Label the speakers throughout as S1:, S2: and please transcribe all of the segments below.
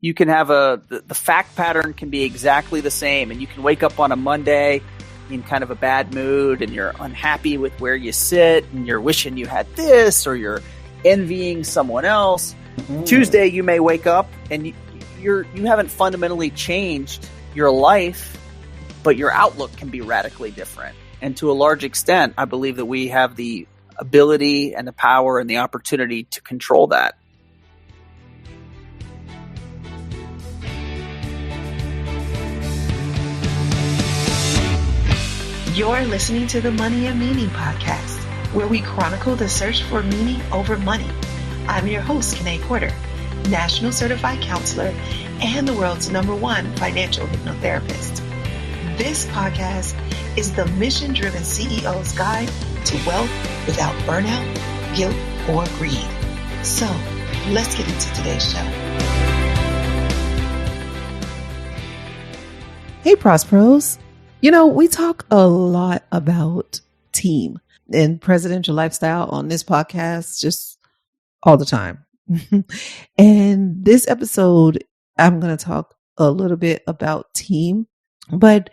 S1: You can have the fact pattern can be exactly the same, and you can wake up on a Monday in kind of a bad mood and you're unhappy with where you sit and you're wishing you had this or you're envying someone else. Tuesday, you may wake up and you haven't fundamentally changed your life, but your outlook can be radically different. And to a large extent, I believe that we have the ability and the power and the opportunity to control that.
S2: You're listening to the Money and Meaning podcast, where we chronicle the search for meaning over money. I'm your host, Kanae Porter, National Certified Counselor and the world's #1 financial hypnotherapist. This podcast is the mission-driven CEO's guide to wealth without burnout, guilt, or greed. So, let's get into today's show.
S3: Hey, Prospros. You know, we talk a lot about team and presidential lifestyle on this podcast just all the time. And this episode, I'm going to talk a little bit about team. But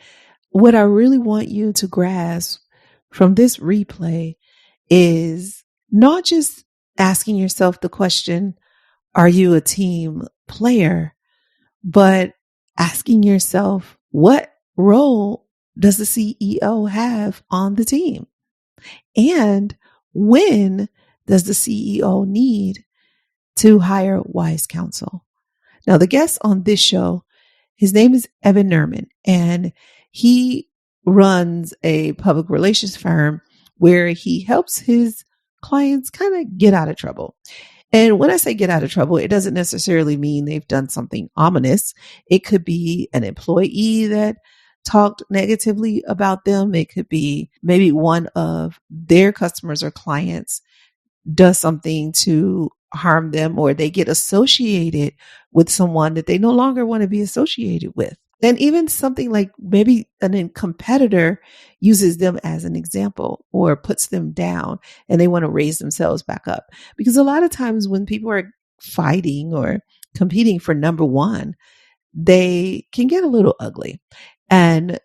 S3: what I really want you to grasp from this replay is not just asking yourself the question, are you a team player? But asking yourself, what role does the CEO have on the team? And when does the CEO need to hire wise counsel? Now, the guest on this show, his name is Evan Nierman, and he runs a public relations firm where he helps his clients kind of get out of trouble. And when I say get out of trouble, it doesn't necessarily mean they've done something ominous. It could be an employee that talked negatively about them. It could be maybe one of their customers or clients does something to harm them, or they get associated with someone that they no longer want to be associated with. And even something like maybe a competitor uses them as an example or puts them down and they want to raise themselves back up. Because a lot of times when people are fighting or competing for #1, they can get a little ugly. And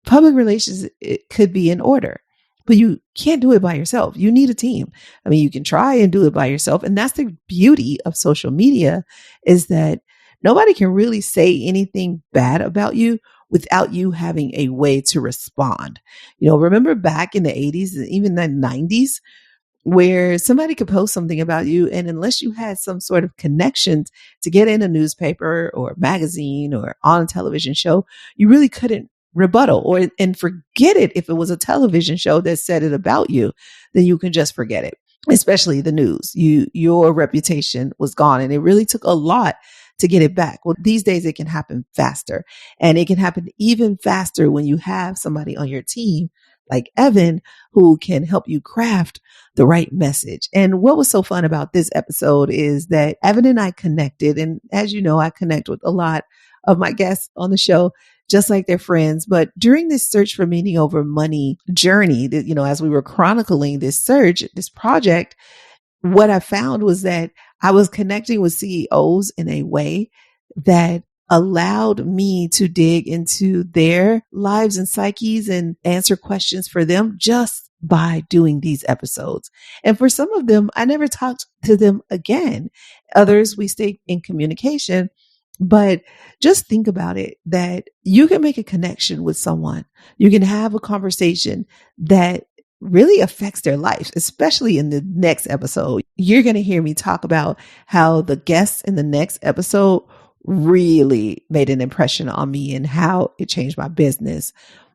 S3: public relations, it could be in order, but you can't do it by yourself. You need a team. I mean, you can try and do it by yourself. And that's the beauty of social media, is that nobody can really say anything bad about you without you having a way to respond. You know, remember back in the 80s and even the 90s, where somebody could post something about you, and unless you had some sort of connections to get in a newspaper or magazine or on a television show, you really couldn't rebuttal and forget it. If it was a television show that said it about you, then you can just forget it, especially the news. Your reputation was gone, and it really took a lot to get it back. Well, these days it can happen faster, and it can happen even faster when you have somebody on your team like Evan, who can help you craft the right message. And what was so fun about this episode is that Evan and I connected. And as you know, I connect with a lot of my guests on the show, just like they're friends. But during this search for meaning over money journey, that, you know, as we were chronicling this search, this project, what I found was that I was connecting with CEOs in a way that allowed me to dig into their lives and psyches and answer questions for them just by doing these episodes. And for some of them, I never talked to them again. Others, we stayed in communication. But just think about it, that you can make a connection with someone. You can have a conversation that really affects their life, especially in the next episode. You're going to hear me talk about how the guests in the next episode really made an impression on me and how it changed my business.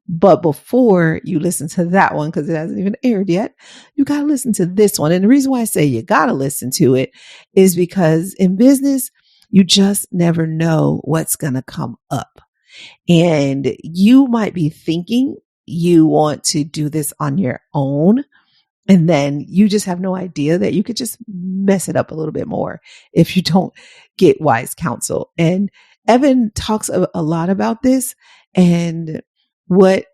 S3: But before you listen to that one, because it hasn't even aired yet, you got to listen to this one. And the reason why I say you got to listen to it is because in business, you just never know what's going to come up. And you might be thinking you want to do this on your own, and then you just have no idea that you could just mess it up a little bit more if you don't get wise counsel. And Evan talks a lot about this. And what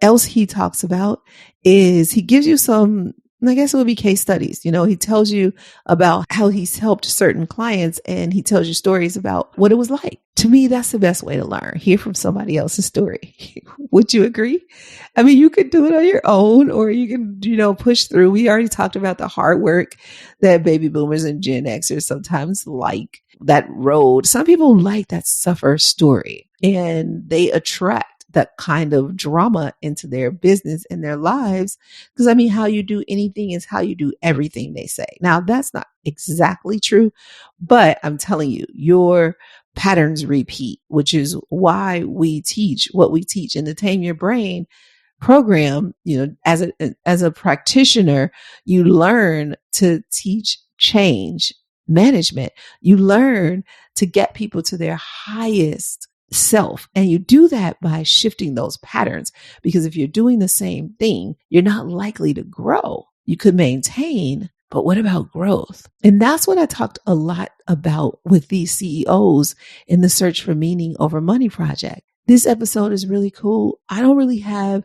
S3: else he talks about is he gives you some And I guess it would be case studies. He tells you about how he's helped certain clients and he tells you stories about what it was like. To me, that's the best way to learn. Hear from somebody else's story. Would you agree? I mean, you could do it on your own or you can, push through. We already talked about the hard work that baby boomers and Gen Xers sometimes like, that road. Some people like that suffer story and they attract that kind of drama into their business and their lives. Because how you do anything is how you do everything, they say. Now, that's not exactly true, but I'm telling you, your patterns repeat, which is why we teach what we teach in the Tame Your Brain program. As a practitioner, you learn to teach change management. You learn to get people to their highest self. And you do that by shifting those patterns, because if you're doing the same thing, you're not likely to grow. You could maintain, but what about growth? And that's what I talked a lot about with these CEOs in the Search for Meaning Over Money project. This episode is really cool. I don't really have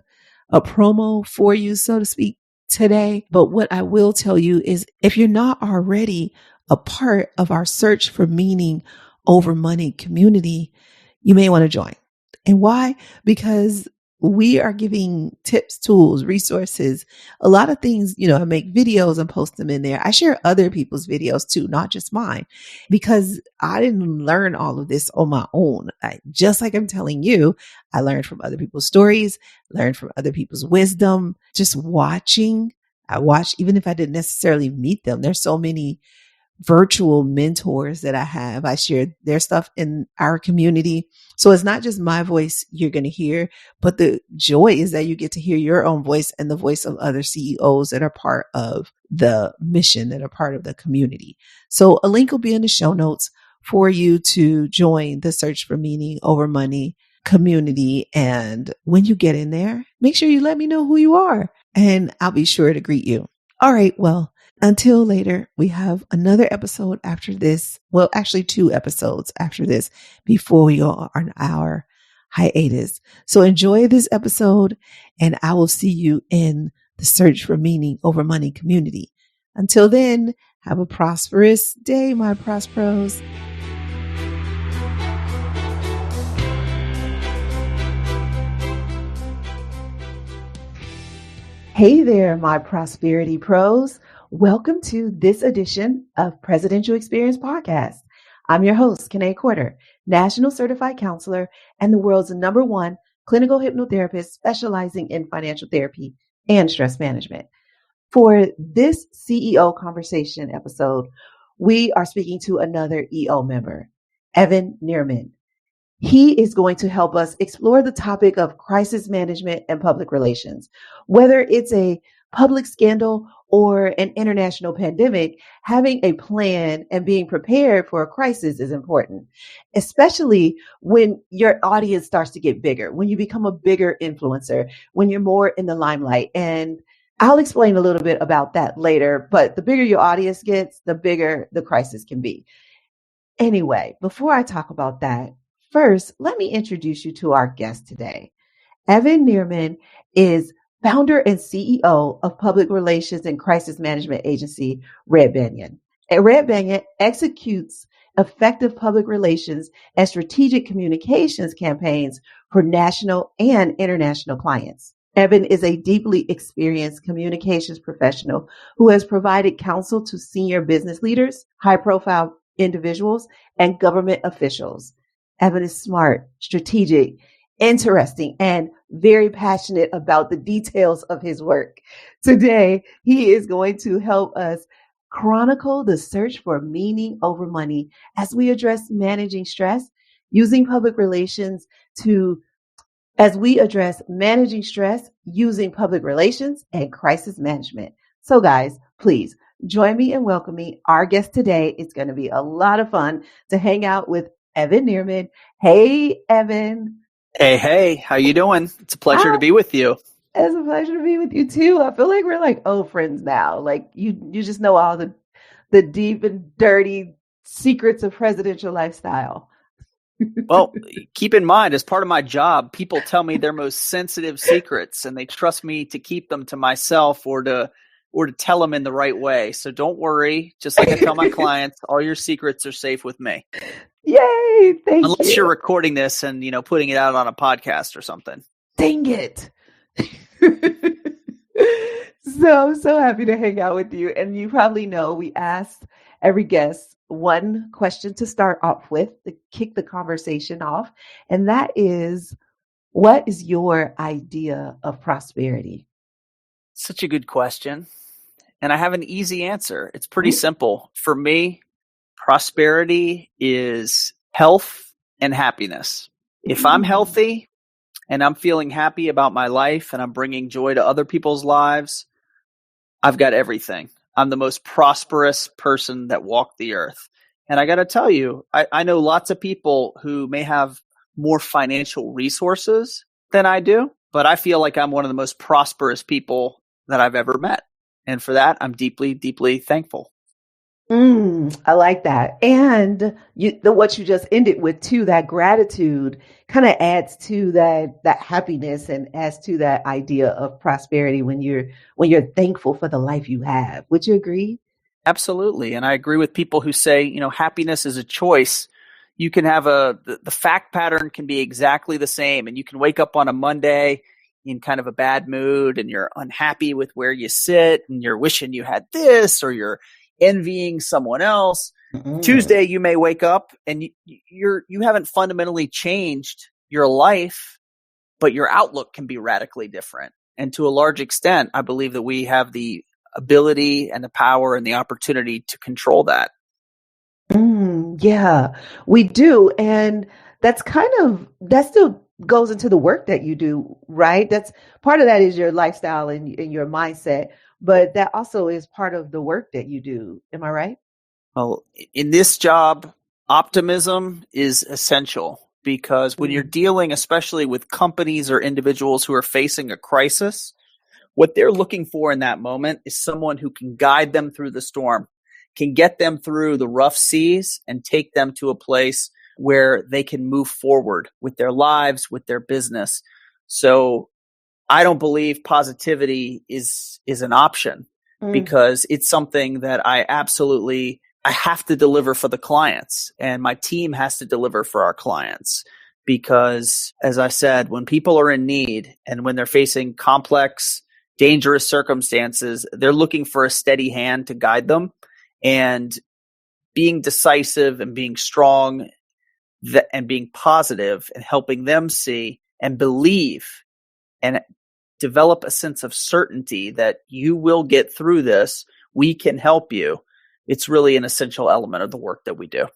S3: a promo for you, so to speak, today, but what I will tell you is if you're not already a part of our Search for Meaning Over Money community, you may want to join. And why? Because we are giving tips, tools, resources, a lot of things. I make videos and post them in there. I share other people's videos too, not just mine, because I didn't learn all of this on my own. Just like I'm telling you, I learned from other people's stories, learned from other people's wisdom, just watching. I watch, even if I didn't necessarily meet them. There's so many virtual mentors that I have. I share their stuff in our community. So it's not just my voice you're going to hear, but the joy is that you get to hear your own voice and the voice of other CEOs that are part of the mission, that are part of the community. So a link will be in the show notes for you to join the Search for Meaning Over Money community. And when you get in there, make sure you let me know who you are and I'll be sure to greet you. All right. Well, until later, we have another episode after this. Well, actually 2 episodes after this before we go on our hiatus. So enjoy this episode and I will see you in the Search for Meaning Over Money community. Until then, have a prosperous day, my Prospros. Hey there, my prosperity pros. Welcome to this edition of Presidential Experience Podcast. I'm your host, Kanae Quarter, National Certified Counselor and the world's #1 clinical hypnotherapist specializing in financial therapy and stress management. For this CEO conversation episode, we are speaking to another EO member, Evan Nierman. He is going to help us explore the topic of crisis management and public relations. Whether it's a public scandal or an international pandemic, having a plan and being prepared for a crisis is important, especially when your audience starts to get bigger, when you become a bigger influencer, when you're more in the limelight. And I'll explain a little bit about that later, but the bigger your audience gets, the bigger the crisis can be. Anyway, before I talk about that, first, let me introduce you to our guest today. Evan Nierman is founder and CEO of public relations and crisis management agency, Red Banyan. And Red Banyan executes effective public relations and strategic communications campaigns for national and international clients. Evan is a deeply experienced communications professional who has provided counsel to senior business leaders, high-profile individuals, and government officials. Evan is smart, strategic, interesting, and very passionate about the details of his work. Today, he is going to help us chronicle the search for meaning over money as we address managing stress, using public relations and crisis management. So guys, please join me in welcoming our guest today. It's going to be a lot of fun to hang out with Evan Nierman. Hey, Evan.
S1: Hey, how you doing? It's a pleasure to be with you.
S3: It's a pleasure to be with you too. I feel like we're like old friends now. Like you just know all the deep and dirty secrets of presidential lifestyle.
S1: Well, keep in mind, as part of my job, people tell me their most sensitive secrets and they trust me to keep them to myself or to or to tell them in the right way. So don't worry. Just like I tell my clients, all your secrets are safe with me.
S3: Yay! Thank
S1: Unless
S3: you.
S1: you're recording this and, putting it out on a podcast or something.
S3: Dang it. So I'm so happy to hang out with you. And you probably know we asked every guest one question to start off with to kick the conversation off. And that is, what is your idea of prosperity?
S1: Such a good question. And I have an easy answer. It's pretty simple. For me, prosperity is health and happiness. If I'm healthy and I'm feeling happy about my life and I'm bringing joy to other people's lives, I've got everything. I'm the most prosperous person that walked the earth. And I got to tell you, I know lots of people who may have more financial resources than I do, but I feel like I'm one of the most prosperous people that I've ever met. And for that, I'm deeply, deeply thankful.
S3: I like that. And what you just ended with too, that gratitude kind of adds to that happiness and adds to that idea of prosperity when you're thankful for the life you have. Would you agree?
S1: Absolutely. And I agree with people who say, happiness is a choice. You can have the fact pattern can be exactly the same. And you can wake up on a Monday in kind of a bad mood and you're unhappy with where you sit and you're wishing you had this or you're envying someone else. Tuesday, you may wake up and you haven't fundamentally changed your life, but your outlook can be radically different. And to a large extent, I believe that we have the ability and the power and the opportunity to control that.
S3: Yeah, we do. And that still goes into the work that you do, right? That's part of that is your lifestyle and your mindset, but that also is part of the work that you do. Am I right?
S1: Well, in this job, optimism is essential because when you're dealing, especially with companies or individuals who are facing a crisis, what they're looking for in that moment is someone who can guide them through the storm, can get them through the rough seas and take them to a place where they can move forward with their lives, with their business. So I don't believe positivity is an option because it's something that I have to deliver for the clients and my team has to deliver for our clients. Because as I said, when people are in need and when they're facing complex, dangerous circumstances, they're looking for a steady hand to guide them, and being decisive and being strong and being positive and helping them see and believe and develop a sense of certainty that you will get through this. We can help you. It's really an essential element of the work that we do.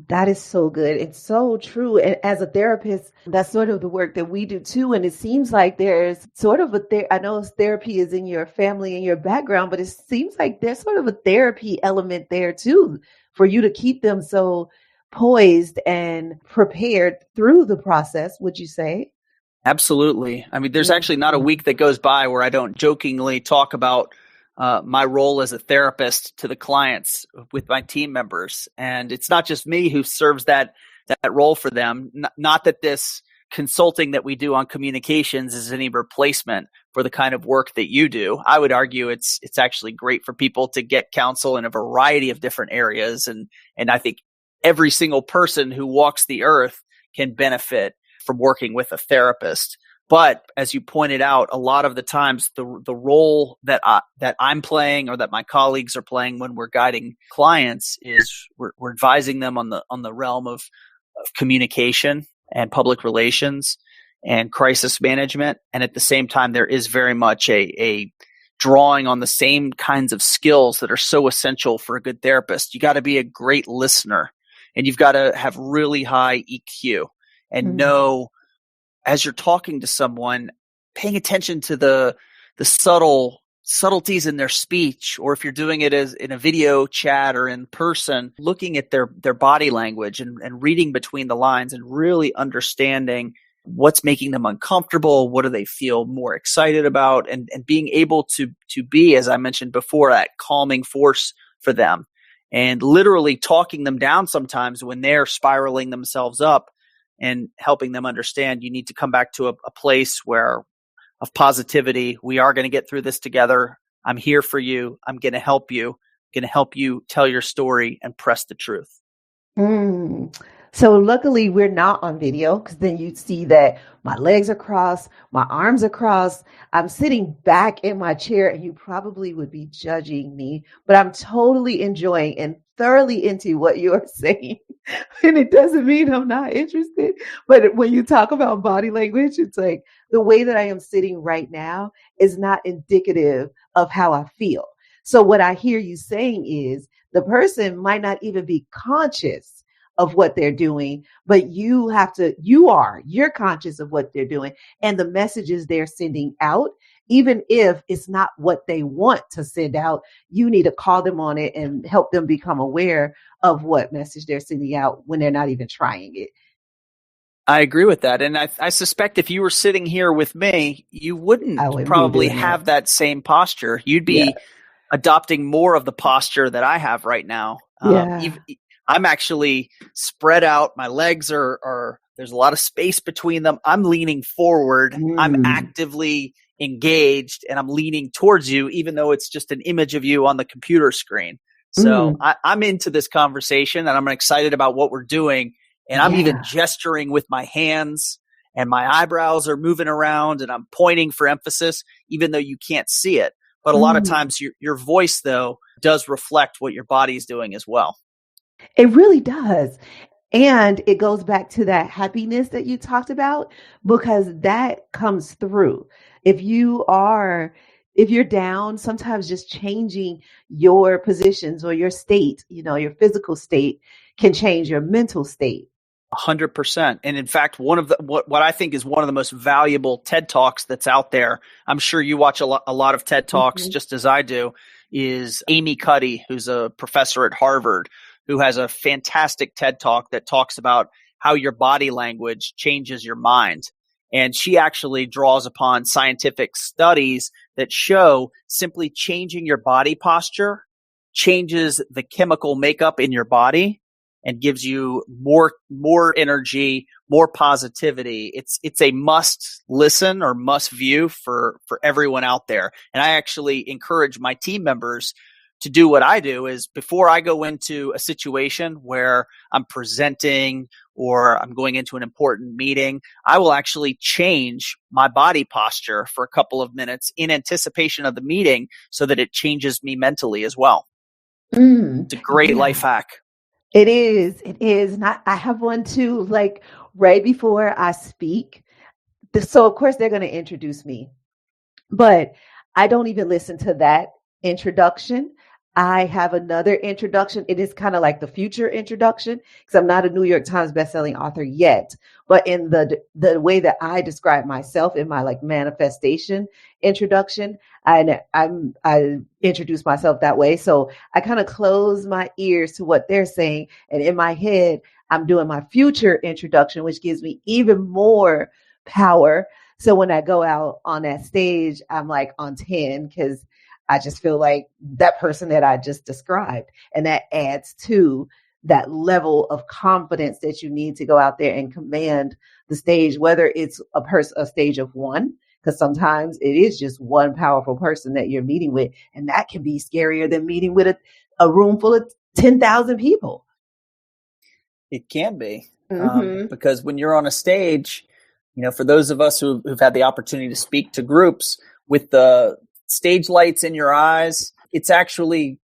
S3: That is so good. It's so true. And as a therapist, that's sort of the work that we do too. And it seems like there's sort of I know therapy is in your family and your background, but it seems like there's sort of a therapy element there too, for you to keep them so poised and prepared through the process, would you say?
S1: Absolutely. I mean, there's actually not a week that goes by where I don't jokingly talk about my role as a therapist to the clients with my team members. And it's not just me who serves that role for them. Not that this consulting that we do on communications is any replacement for the kind of work that you do. I would argue it's actually great for people to get counsel in a variety of different areas. And I think every single person who walks the earth can benefit from working with a therapist. But as you pointed out, a lot of the times the role that I'm playing or that my colleagues are playing when we're guiding clients is we're advising them on the realm of communication and public relations and crisis management. And at the same time, there is very much a drawing on the same kinds of skills that are so essential for a good therapist. You got to be a great listener and you've got to have really high EQ and know as you're talking to someone, paying attention to the subtleties in their speech, or if you're doing it as in a video chat or in person, looking at their body language and reading between the lines and really understanding what's making them uncomfortable, what do they feel more excited about, and being able to be, as I mentioned before, that calming force for them and literally talking them down sometimes when they're spiraling themselves up, and helping them understand you need to come back to a place where of positivity. We are going to get through this together. I'm here for you. I'm going to help you. I'm going to help you tell your story and press the truth.
S3: Mm. So luckily we're not on video, because then you'd see that my legs are crossed, my arms are crossed. I'm sitting back in my chair and you probably would be judging me, but I'm totally enjoying and thoroughly into what you are saying. And it doesn't mean I'm not interested. But when you talk about body language, it's like the way that I am sitting right now is not indicative of how I feel. So what I hear you saying is the person might not even be conscious of what they're doing, but you're conscious of what they're doing and the messages they're sending out. Even if it's not what they want to send out, you need to call them on it and help them become aware of what message they're sending out when they're not even trying it.
S1: I agree with that. And I suspect if you were sitting here with me, you
S3: I
S1: wouldn't
S3: wouldn't be
S1: probably
S3: doing that.
S1: have that same posture. You'd
S3: Yeah.
S1: be adopting more of the posture that I have right now.
S3: Yeah.
S1: I'm actually spread out. My legs are there's a lot of space between them. I'm leaning forward. I'm
S3: Mm.
S1: actively engaged and I'm leaning towards you, even though it's just an image of you on the computer screen. So
S3: Mm.
S1: I'm into this conversation and I'm excited about what we're doing. And I'm even
S3: Yeah.
S1: gesturing with my hands and my eyebrows are moving around and I'm pointing for emphasis, even though you can't see it. But a lot of
S3: Mm.
S1: times your voice, though, does reflect what your body's doing as well.
S3: It really does. And it goes back to that happiness that you talked about, because that comes through. If you are, if you're down, sometimes just changing your positions or your state, your physical state can change your mental state.
S1: 100%. And in fact, one of the what I think is one of the most valuable TED Talks that's out there, I'm sure you watch a lot of TED Talks
S3: Mhm.
S1: just as I do, is Amy Cuddy, who's a professor at Harvard, who has a fantastic TED Talk that talks about how your body language changes your mind. And she actually draws upon scientific studies that show simply changing your body posture changes the chemical makeup in your body and gives you more energy, more positivity. It's a must listen or must view for everyone out there. And I actually encourage my team members to do what I do is before I go into a situation where I'm presenting or I'm going into an important meeting, I will actually change my body posture for a couple of minutes in anticipation of the meeting so that it changes me mentally as well.
S3: Mm.
S1: It's a great
S3: Yeah,
S1: life hack.
S3: it is. It is. And I have one too, like right before I speak. So, of course, they're going to introduce me. But I don't even listen to that introduction. I have another introduction. It is kind of like the future introduction, because I'm not a New York Times bestselling author yet. But in the way that I describe myself in my like manifestation introduction, I introduce myself that way. So I kind of close my ears to what they're saying, and in my head, I'm doing my future introduction, which gives me even more power. So when I go out on that stage, I'm like on 10, because I just feel like that person that I just described. And that adds to that level of confidence that you need to go out there and command the stage, whether it's a stage of one, because sometimes it is just one powerful person that you're meeting with. And that can be scarier than meeting with a room full of 10,000 people.
S1: It can be
S3: Mm-hmm.
S1: because when you're on a stage, for those of us who've had the opportunity to speak to groups with the stage lights in your eyes, it's actually,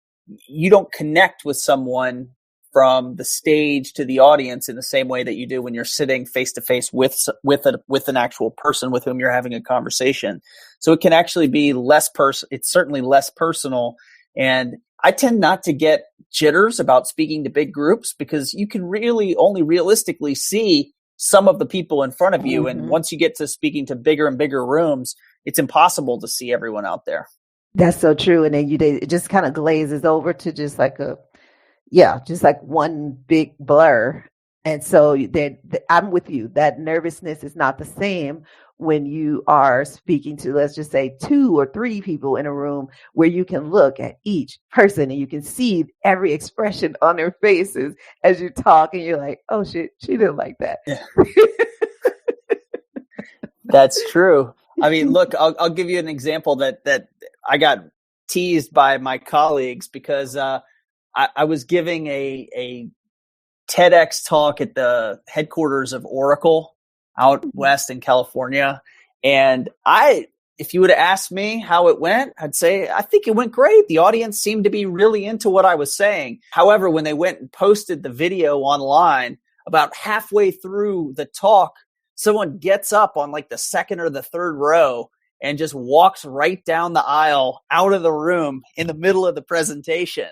S1: you don't connect with someone from the stage to the audience in the same way that you do when you're sitting face to face with an actual person with whom you're having a conversation. So it can actually be it's certainly less personal. And I tend not to get jitters about speaking to big groups because you can really only realistically see some of the people in front of you.
S3: Mm-hmm.
S1: And once you get to speaking to bigger and bigger rooms, it's impossible to see everyone out there.
S3: That's so true. And then it just kind of glazes over to just like just like one big blur. And so I'm with you. That nervousness is not the same when you are speaking to, let's just say, 2 or 3 people in a room where you can look at each person and you can see every expression on their faces as you talk, and you're like, oh shit, she didn't like that.
S1: Yeah. That's true. I mean, look, I'll give you an example that I got teased by my colleagues because I was giving a TEDx talk at the headquarters of Oracle out west in California. And if you would have asked me how it went, I'd say, I think it went great. The audience seemed to be really into what I was saying. However, when they went and posted the video online, about halfway through the talk, someone gets up on like the second or the third row and just walks right down the aisle out of the room in the middle of the presentation.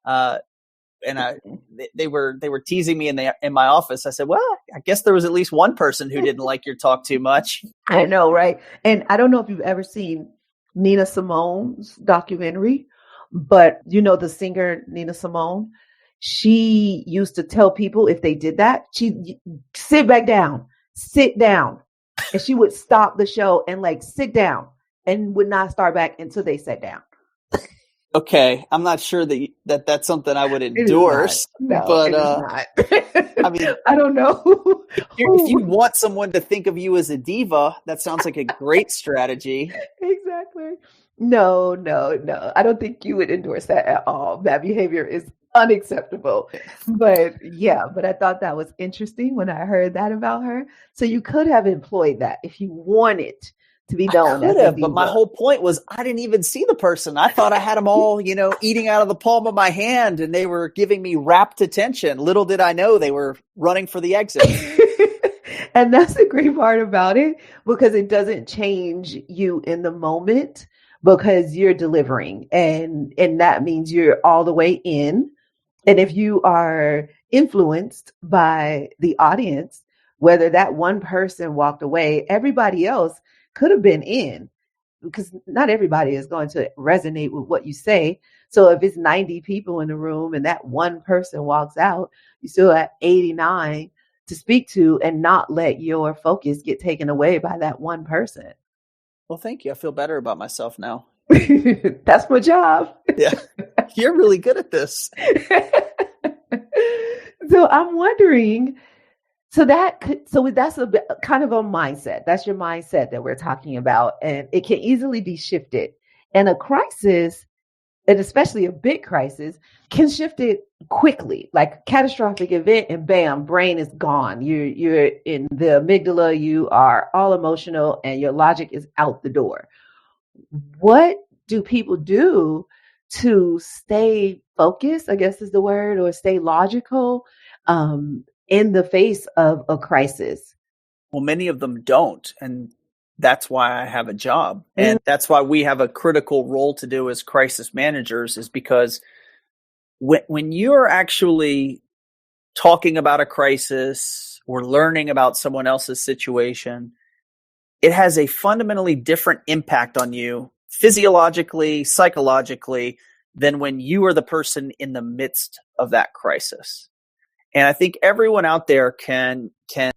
S1: They were teasing me in my office. I said, well, I guess there was at least one person who didn't like your talk too much.
S3: I know, right? And I don't know if you've ever seen Nina Simone's documentary, but you know the singer Nina Simone, she used to tell people if they did that, she'd sit down, and she would stop the show and like sit down and would not start back until they sat down.
S1: Okay, I'm not sure that's something I would endorse.
S3: No,
S1: but
S3: it is not.
S1: I mean,
S3: I don't know.
S1: If you want someone to think of you as a diva, that sounds like a great strategy.
S3: Exactly. No. I don't think you would endorse that at all. That behavior is unacceptable. But I thought that was interesting when I heard that about her. So you could have employed that if you wanted to be known as a diva.
S1: But my whole point was I didn't even see the person. I thought I had them all, eating out of the palm of my hand, and they were giving me rapt attention. Little did I know they were running for the exit.
S3: And that's the great part about it, because it doesn't change you in the moment, because you're delivering, and that means you're all the way in. And if you are influenced by the audience, whether that one person walked away, everybody else could have been in, because not everybody is going to resonate with what you say. So if it's 90 people in the room and that one person walks out, you still have 89 to speak to, and not let your focus get taken away by that one person.
S1: Well, thank you. I feel better about myself now.
S3: That's my job.
S1: Yeah. You're really good at this.
S3: So I'm wondering, so that's a bit, kind of a mindset. That's your mindset that we're talking about. And it can easily be shifted. And a crisis, and especially a big crisis, can shift it quickly, like a catastrophic event, and bam, brain is gone. You're in the amygdala, you are all emotional, and your logic is out the door. What do people do to stay focused, I guess is the word, or stay logical in the face of a crisis?
S1: Well, many of them don't. And that's why I have a job. And that's why we have a critical role to do as crisis managers, is because when you're actually talking about a crisis or learning about someone else's situation, it has a fundamentally different impact on you physiologically, psychologically, than when you are the person in the midst of that crisis. And I think everyone out there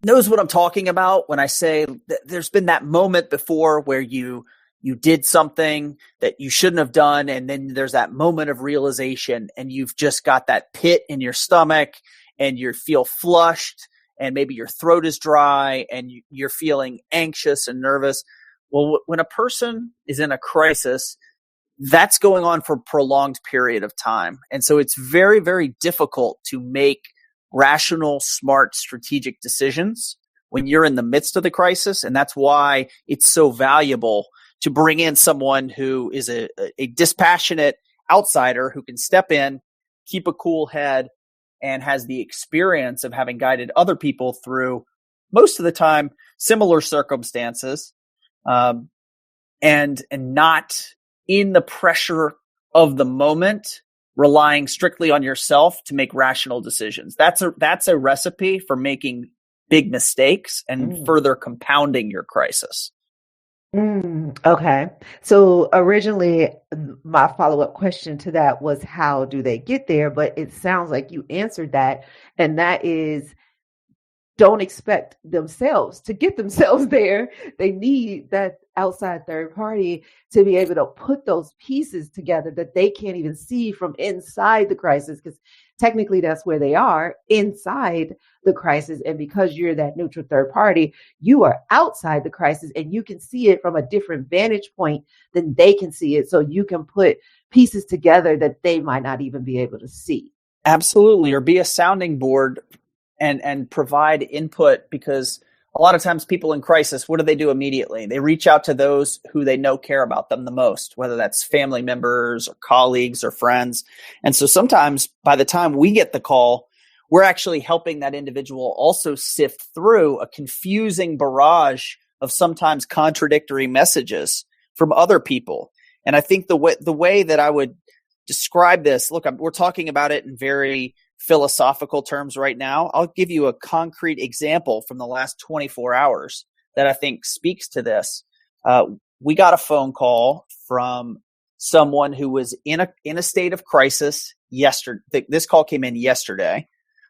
S1: knows what I'm talking about when I say that there's been that moment before where you did something that you shouldn't have done, and then there's that moment of realization, and you've just got that pit in your stomach, and you feel flushed, and maybe your throat is dry, and you're feeling anxious and nervous. Well, when a person is in a crisis, that's going on for a prolonged period of time. And so it's very, very difficult to make rational, smart, strategic decisions when you're in the midst of the crisis. And that's why it's so valuable to bring in someone who is a dispassionate outsider who can step in, keep a cool head, and has the experience of having guided other people through, most of the time, similar circumstances, and not in the pressure of the moment, relying strictly on yourself to make rational decisions. That's a recipe for making big mistakes and further compounding your crisis.
S3: Okay. So originally my follow-up question to that was, how do they get there? But it sounds like you answered that. And that is, don't expect themselves to get themselves there. They need that outside third party to be able to put those pieces together that they can't even see from inside the crisis, because technically that's where they are, inside the crisis. And because you're that neutral third party, you are outside the crisis and you can see it from a different vantage point than they can see it. So you can put pieces together that they might not even be able to see.
S1: Absolutely. Or be a sounding board and provide input, because a lot of times people in crisis, what do they do immediately? They reach out to those who they know care about them the most, whether that's family members or colleagues or friends. And so sometimes by the time we get the call, we're actually helping that individual also sift through a confusing barrage of sometimes contradictory messages from other people. And I think the way that I would describe this, look, we're talking about it in very philosophical terms right now. I'll give you a concrete example from the last 24 hours that I think speaks to this. We got a phone call from someone who was in a state of crisis yesterday. This call came in yesterday.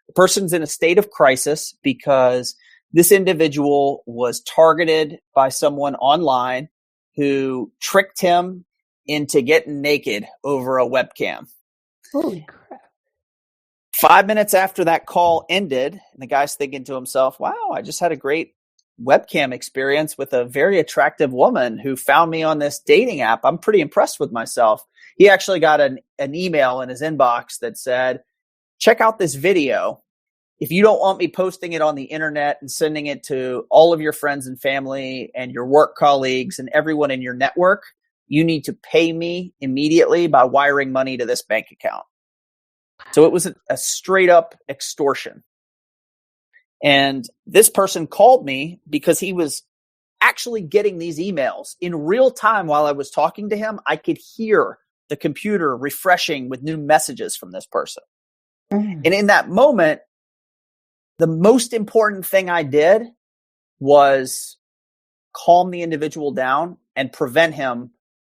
S1: The person's in a state of crisis because this individual was targeted by someone online who tricked him into getting naked over a webcam.
S3: Holy crap.
S1: 5 minutes after that call ended, and the guy's thinking to himself, wow, I just had a great webcam experience with a very attractive woman who found me on this dating app. I'm pretty impressed with myself. He actually got an email in his inbox that said, check out this video. If you don't want me posting it on the internet and sending it to all of your friends and family and your work colleagues and everyone in your network, you need to pay me immediately by wiring money to this bank account. So it was a straight up extortion. And this person called me because he was actually getting these emails in real time while I was talking to him. I could hear the computer refreshing with new messages from this person. And in that moment, the most important thing I did was calm the individual down and prevent him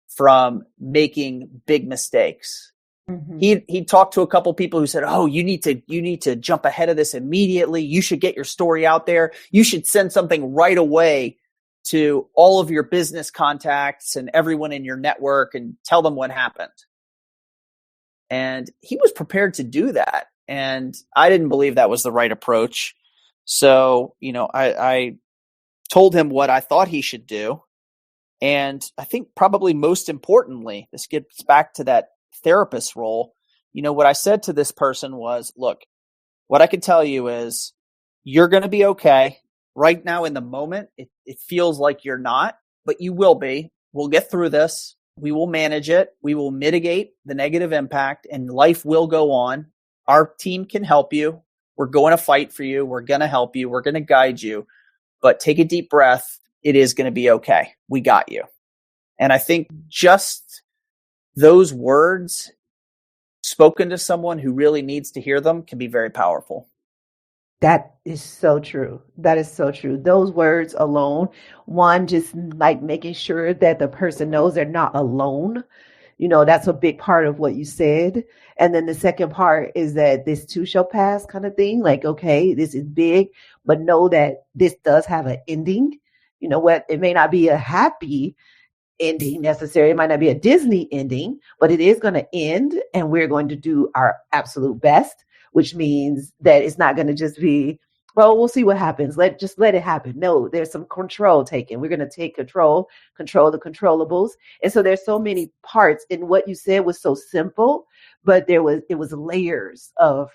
S1: from making big mistakes. Mm-hmm. He talked to a couple people who said, oh, you need to jump ahead of this immediately. You should get your story out there. You should send something right away to all of your business contacts and everyone in your network and tell them what happened. And he was prepared to do that. And I didn't believe that was the right approach. So, I told him what I thought he should do. And I think probably most importantly, this gets back to that therapist role. What I said to this person was, look, what I can tell you is you're going to be okay. Right now in the moment, it feels like you're not, but you will be. We'll get through this. We will manage it. We will mitigate the negative impact and life will go on. Our team can help you. We're going to fight for you. We're going to help you. We're going to guide you, but take a deep breath. It is going to be okay. We got you. And I think just those words spoken to someone who really needs to hear them can be very powerful.
S3: That is so true. That is so true. Those words alone, one, just like making sure that the person knows they're not alone. That's a big part of what you said. And then the second part is that this too shall pass kind of thing. Like, okay, this is big, but know that this does have an ending. You know what? It may not be a happy ending necessarily. It might not be a Disney ending, but it is going to end. And we're going to do our absolute best, which means that it's not going to just be, well, we'll see what happens. Let it happen. No, there's some control taken. We're going to take control the controllables. And so there's so many parts in what you said was so simple, but it was layers of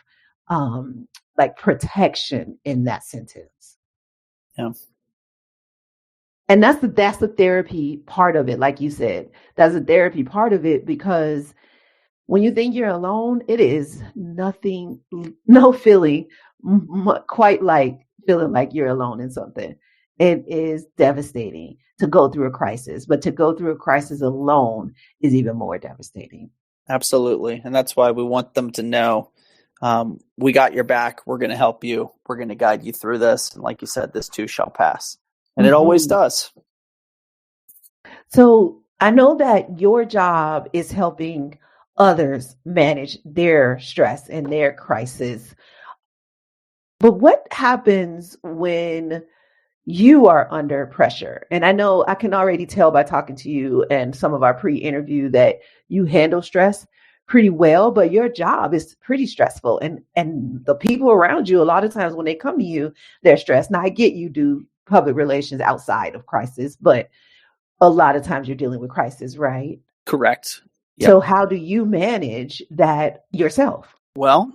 S3: like protection in that sentence.
S1: Yeah.
S3: And that's the therapy part of it. Like you said, that's the therapy part of it, because when you think you're alone, it is nothing, no feeling quite like feeling like you're alone in something. It is devastating to go through a crisis, but to go through a crisis alone is even more devastating.
S1: Absolutely. And that's why we want them to know, we got your back. We're going to help you. We're going to guide you through this. And like you said, this too shall pass. And it always does.
S3: So I know that your job is helping others manage their stress and their crisis. But what happens when you are under pressure? And I know I can already tell by talking to you and some of our pre-interview that you handle stress pretty well, but your job is pretty stressful. And the people around you, a lot of times when they come to you, they're stressed. Now I get you do public relations outside of crisis, but a lot of times you're dealing with crisis, right?
S1: Correct.
S3: So how do you manage that yourself?
S1: Well,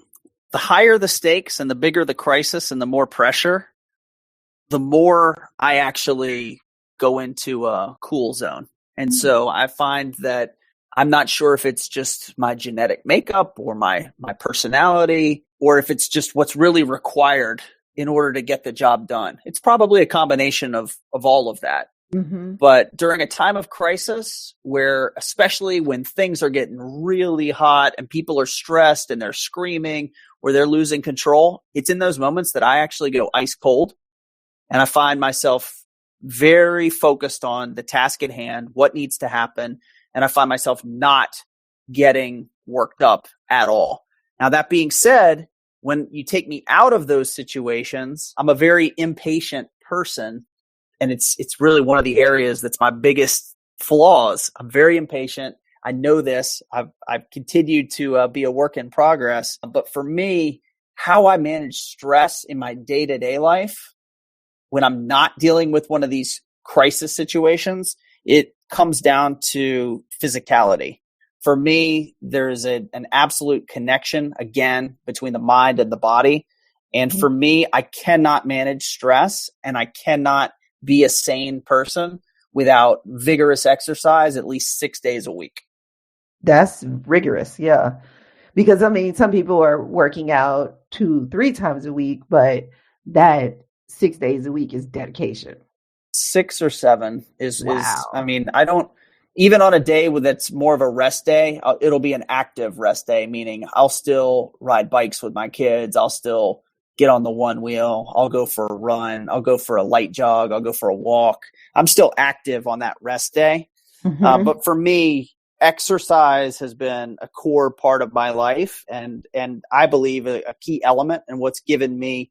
S1: the higher the stakes and the bigger the crisis and the more pressure, the more I actually go into a cool zone. And so I find that I'm not sure if it's just my genetic makeup or my personality, or if it's just what's really required in order to get the job done. It's probably a combination of all of that.
S3: Mm-hmm.
S1: But during a time of crisis, where especially when things are getting really hot and people are stressed and they're screaming or they're losing control, it's in those moments that I actually go ice cold. And I find myself very focused on the task at hand, what needs to happen. And I find myself not getting worked up at all. Now, that being said, when you take me out of those situations, I'm a very impatient person. And it's really one of the areas that's my biggest flaws. I'm very impatient. I know this. I've continued to be a work in progress. But for me, how I manage stress in my day-to-day life, when I'm not dealing with one of these crisis situations, it comes down to physicality. For me, there's an absolute connection, again, between the mind and the body. And for me, I cannot manage stress, and I cannot be a sane person without vigorous exercise at least 6 days a week.
S3: That's rigorous. Yeah. Because I mean, some people are working out 2-3 times a week, but that 6 days a week is dedication.
S1: 6 or 7 is,
S3: Wow.
S1: I mean, I don't, even on a day that's more of a rest day, it'll be an active rest day, meaning I'll still ride bikes with my kids. I'll still get on the one wheel. I'll go for a run. I'll go for a light jog. I'll go for a walk. I'm still active on that rest day.
S3: Mm-hmm.
S1: But for me, exercise has been a core part of my life. And I believe a key element in what's given me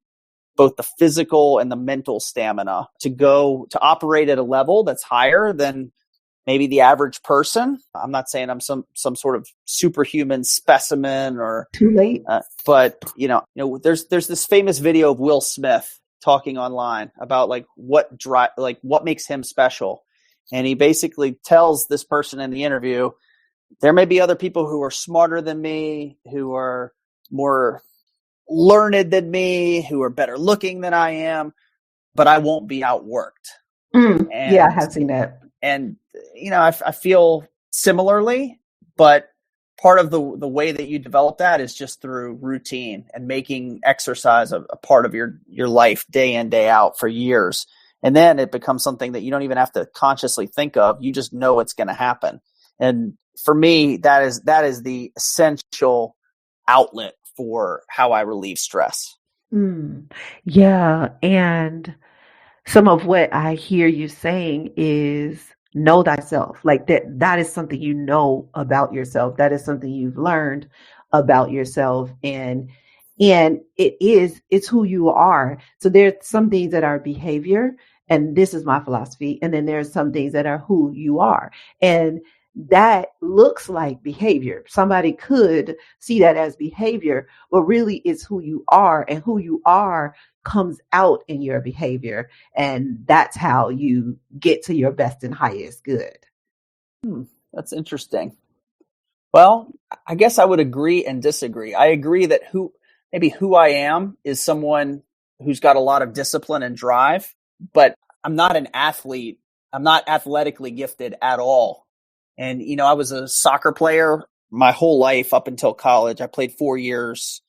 S1: both the physical and the mental stamina to operate at a level that's higher than maybe the average person. I'm not saying I'm some sort of superhuman specimen or
S3: Too late.
S1: but there's this famous video of Will Smith talking online about what makes him special. And he basically tells this person in the interview, there may be other people who are smarter than me, who are more learned than me, who are better looking than I am, but I won't be outworked.
S3: Yeah, I have seen that.
S1: And, I feel similarly, but part of the way that you develop that is just through routine and making exercise a part of your life day in, day out for years. And then it becomes something that you don't even have to consciously think of. You just know it's going to happen. And for me, that is the essential outlet for how I relieve stress.
S3: Yeah. And some of what I hear you saying is know thyself. Like that is something you know about yourself. That is something you've learned about yourself. And it's who you are. So there's some things that are behavior, and this is my philosophy. And then there's some things that are who you are. And that looks like behavior. Somebody could see that as behavior, but really it's who you are, and who you are comes out in your behavior. And that's how you get to your best and highest good.
S1: That's interesting. Well, I guess I would agree and disagree. I agree that who I am is someone who's got a lot of discipline and drive, but I'm not an athlete. I'm not athletically gifted at all. And, I was a soccer player my whole life up until college. I played 4 years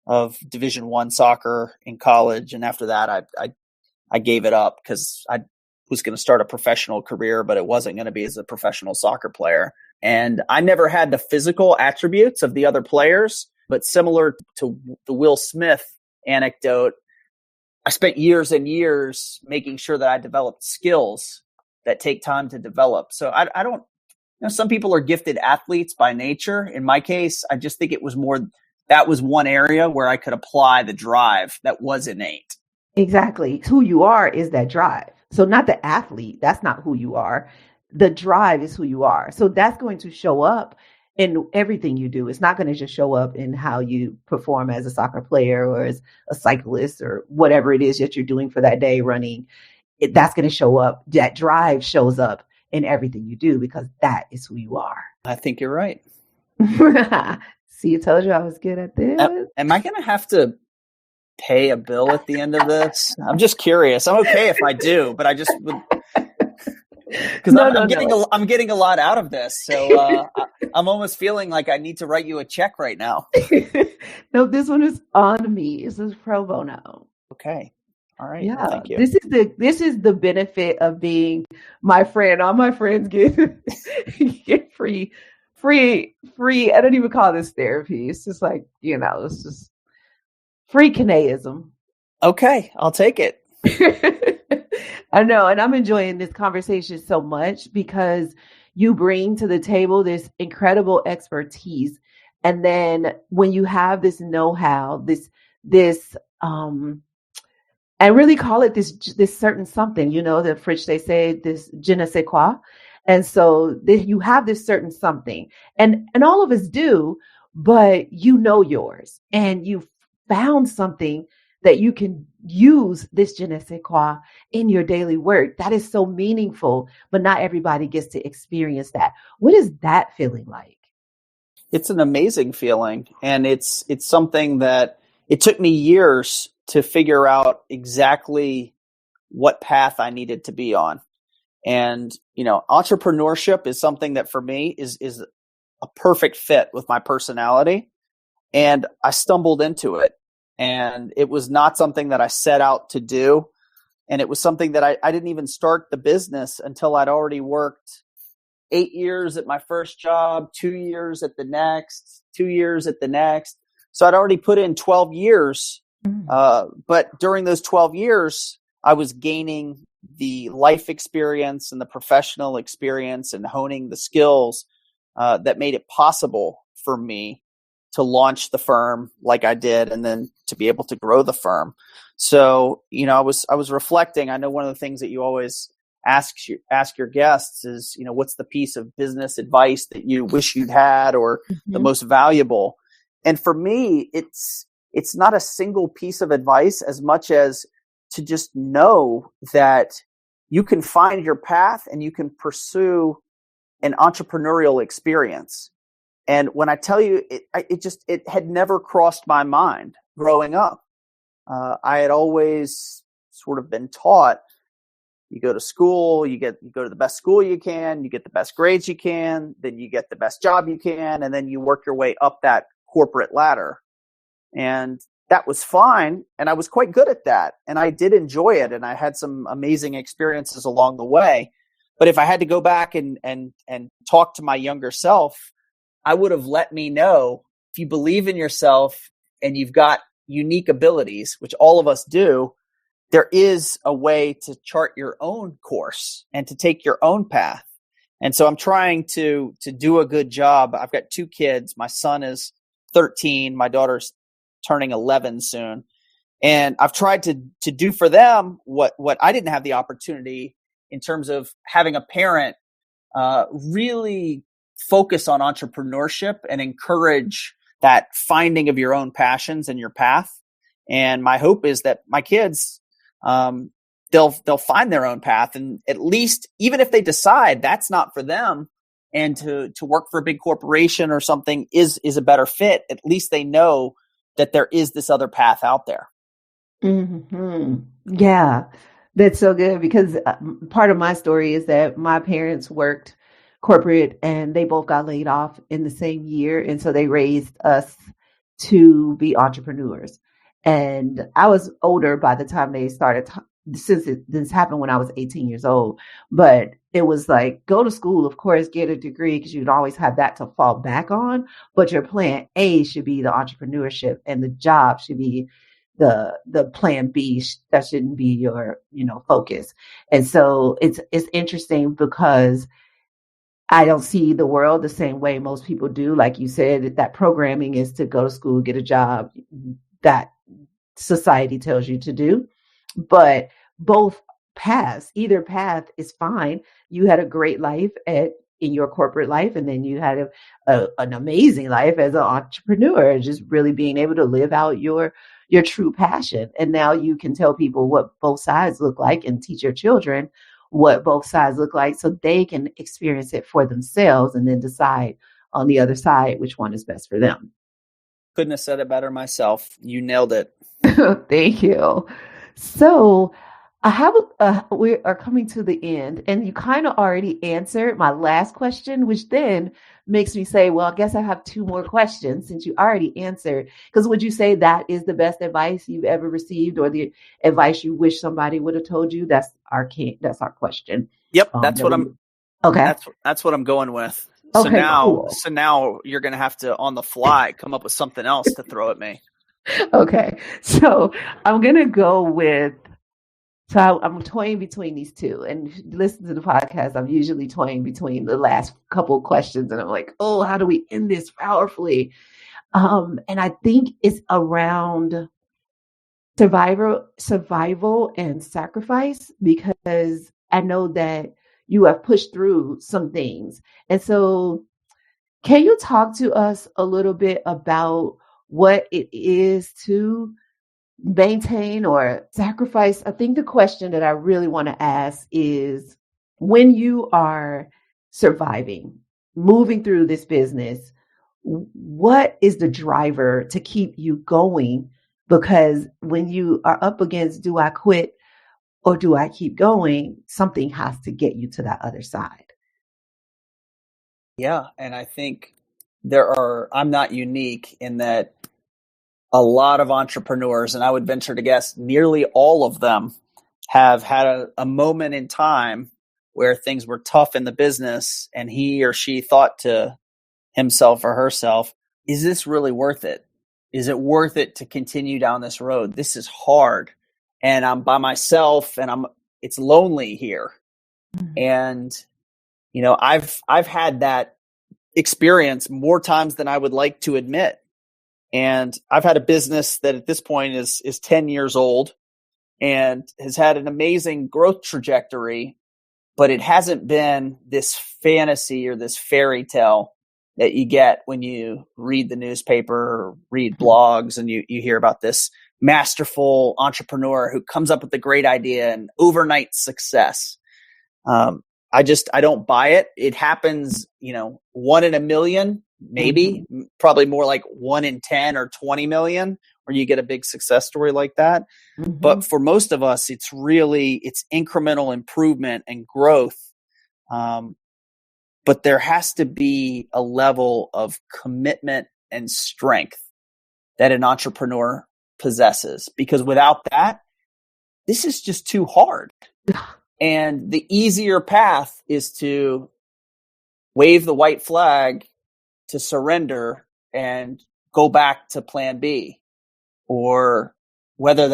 S1: of Division I soccer in college. And after that, I gave it up because I was going to start a professional career, but it wasn't going to be as a professional soccer player. And I never had the physical attributes of the other players, but similar to the Will Smith anecdote, I spent years and years making sure that I developed skills that take time to develop. So I don't, some people are gifted athletes by nature. In my case, I just think it was more, that was one area where I could apply the drive that was innate.
S3: Exactly. Who you are is that drive. So not the athlete. That's not who you are. The drive is who you are. So that's going to show up in everything you do. It's not going to just show up in how you perform as a soccer player or as a cyclist or whatever it is that you're doing for that day running. That's going to show up. That drive shows up in everything you do because that is who you are.
S1: I think you're right.
S3: See, I told you I was good at this.
S1: Am I going to have to pay a bill at the end of this? I'm just curious. I'm okay if I do, but I just would, because
S3: No,
S1: I'm getting a lot out of this. So I'm almost feeling like I need to write you a check right now.
S3: No, this one is on me. This is pro bono.
S1: Okay. All right.
S3: Yeah,
S1: Well, thank you.
S3: this is the benefit of being my friend. All my friends get get free. I don't even call this therapy. It's just like, it's just free Kanaism.
S1: Okay, I'll take it.
S3: I know, and I'm enjoying this conversation so much because you bring to the table this incredible expertise, and then when you have this know-how, this and really call it this certain something, the French, they say this je ne sais quoi. And so you have this certain something, and all of us do, but yours, and you found something that you can use this je ne sais quoi in your daily work. That is so meaningful, but not everybody gets to experience that. What is that feeling like?
S1: It's an amazing feeling, and it's something that it took me years to figure out exactly what path I needed to be on. And, entrepreneurship is something that for me is a perfect fit with my personality. And I stumbled into it, and it was not something that I set out to do. And it was something that I didn't even start the business until I'd already worked 8 years at my first job, 2 years at the next, 2 years at the next. So I'd already put in 12 years. But during those 12 years, I was gaining the life experience and the professional experience and honing the skills that made it possible for me to launch the firm like I did, and then to be able to grow the firm. So, I was reflecting. I know one of the things that you always ask your guests is, what's the piece of business advice that you wish you'd had, or the most valuable? And for me, it's not a single piece of advice as much as to just know that you can find your path and you can pursue an entrepreneurial experience. And when I tell you, it had never crossed my mind growing up. I had always sort of been taught, you go to school, you go to the best school you can, you get the best grades you can, then you get the best job you can, and then you work your way up that corporate ladder. And that was fine. And I was quite good at that. And I did enjoy it. And I had some amazing experiences along the way. But if I had to go back and talk to my younger self, I would have let me know, if you believe in yourself and you've got unique abilities, which all of us do, there is a way to chart your own course and to take your own path. And so I'm trying to do a good job. I've got 2 kids. My son is 13. My daughter's turning 11 soon. And I've tried to do for them what I didn't have the opportunity in terms of having a parent really focus on entrepreneurship and encourage that finding of your own passions and your path. And my hope is that my kids, they'll find their own path, and at least, even if they decide that's not for them and to work for a big corporation or something is a better fit, at least they know that there is this other path out there.
S3: Mm-hmm. Yeah, that's so good, because part of my story is that my parents worked corporate and they both got laid off in the same year. And so they raised us to be entrepreneurs. And I was older by the time they started, since this happened when I was 18 years old. But it was like, go to school, of course, get a degree, because you'd always have that to fall back on. But your plan A should be the entrepreneurship, and the job should be the plan B. That shouldn't be your, focus. And so it's interesting, because I don't see the world the same way most people do. Like you said, that programming is to go to school, get a job, that society tells you to do. But both paths, either path is fine. You had a great life in your corporate life, and then you had an amazing life as an entrepreneur, just really being able to live out your true passion. And now you can tell people what both sides look like, and teach your children what both sides look like, so they can experience it for themselves and then decide, on the other side, which one is best for them.
S1: Couldn't have said it better myself. You nailed it.
S3: Thank you. So I have we are coming to the end, and you kind of already answered my last question, which then makes me say, well, I guess I have two more questions since you already answered. Because would you say that is the best advice you've ever received, or the advice you wish somebody would have told you? That's our question.
S1: Yep, that's what I'm.
S3: Okay,
S1: that's what I'm going with.
S3: Okay, cool.
S1: So now you're going to have to, on the fly, come up with something else to throw at me.
S3: Okay, so I'm going to go with, so I'm toying between these two. And if you listen to the podcast, I'm usually toying between the last couple questions. And I'm like, oh, how do we end this powerfully? And I think it's around survival and sacrifice, because I know that you have pushed through some things. And so can you talk to us a little bit about what it is to maintain or sacrifice? I think the question that I really want to ask is, when you are surviving, moving through this business, what is the driver to keep you going? Because when you are up against, do I quit or do I keep going? Something has to get you to that other side.
S1: Yeah. And I think I'm not unique in that a lot of entrepreneurs, and I would venture to guess nearly all of them, have had a moment in time where things were tough in the business and he or she thought to himself or herself, is this really worth it? Is it worth it to continue down this road? This is hard and I'm by myself and it's lonely here. Mm-hmm. And, I've had that experience more times than I would like to admit. And I've had a business that at this point is 10 years old and has had an amazing growth trajectory, but it hasn't been this fantasy or this fairy tale that you get when you read the newspaper or read blogs and you hear about this masterful entrepreneur who comes up with a great idea and overnight success. I don't buy it. It happens, 1 in a million, maybe, probably more like 1 in 10 or 20 million, where you get a big success story like that. Mm-hmm. But for most of us, it's incremental improvement and growth. But there has to be a level of commitment and strength that an entrepreneur possesses, because without that, this is just too hard. And the easier path is to wave the white flag, to surrender and go back to plan B, or whatever